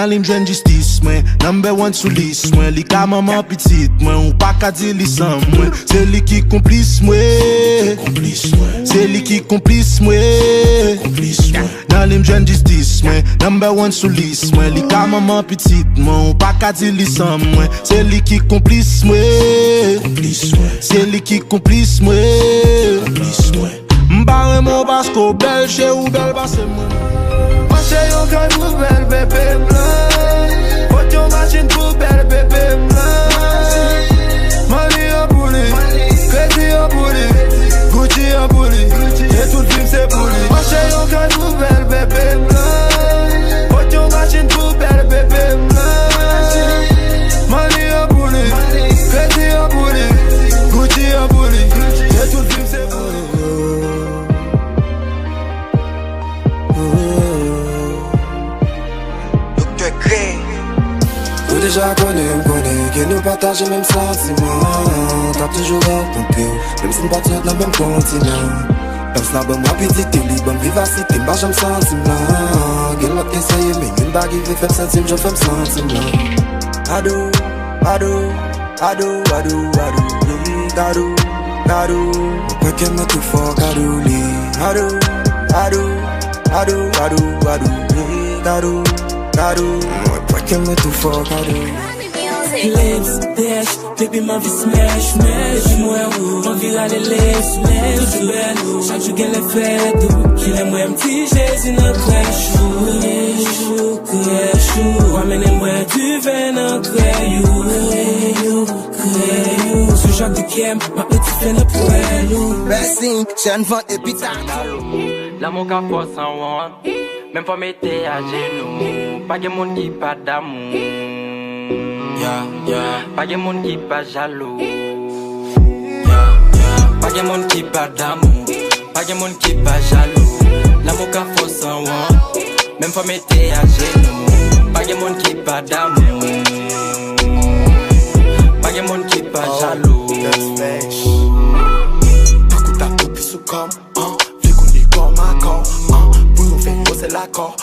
Nan li m'jwen justice mwen, number one sou list mwen. Li ka maman pitit mwen, ou pa ka di li san mwen. Se li ki komplis mwen, se li ki komplis mwen. Nan li m'jwen justice mwen, number one sou list mwen. Li ka maman pitit mwen, ou pa ka di li san mwen. Se li ki komplis mwen, se li ki komplis mwen. M'bare mon basko bel, che ou bel basse mwen. Mache yon kan pou bel bebe blan. Pot yon machine pou bel bebe blan. Money yon bouli, kredi yon bouli, Gucci yon bouli, et tout film c'est bouli. Mache yon kan pou bel bebe blan. Pot yon machine pou bel bebe blan. Money yon bouli, kredi yon bouli, Gucci yon bouli, et tout film c'est bouli. Ou déjà connaît, que nous partageons même sentiment. T'as toujours rencontré, même si nous partons dans le même continent. Même si nous avons rapidité, bonne vivacité, bah j'aime sentiment. Quel autre essaye, mais une bague qui fait sentir, je fais sentiment. Ado, ado, ado, ado, ado, ado, ado. Pourquoi qu'elle me tout fort, ado, ado, ado, ado, ado, ado, ado. Caro, pourquoi qu'elle me tout fort, caro? Lips, dash, baby ma vie smash, smash. Dis-moi où, ma vie râle laisse, laisse. Toujours belle, chaque jour qu'elle est faite. Qu'il aime moi un petit Jésus dans le crèche. Chou, ramène-moi du vin dans le crayou. Ce genre de kem, ma petite fait le poêlou. Blessing, j'en vends et pita. L'amour qu'a force en want. Même pas mettre à genoux. Pas de monde qui pas d'amour. Pas de monde qui pas jaloux. Pas de monde qui pas d'amour. Pas de monde qui pas jaloux. L'amour qu'a force en want. Même pas mettre à genoux. Pas de monde qui pas d'amour. Pas de monde qui pas jaloux. Écoute ta copie sous comme, vu qu'on est comme un corps, pour nous faire bosser l'accord.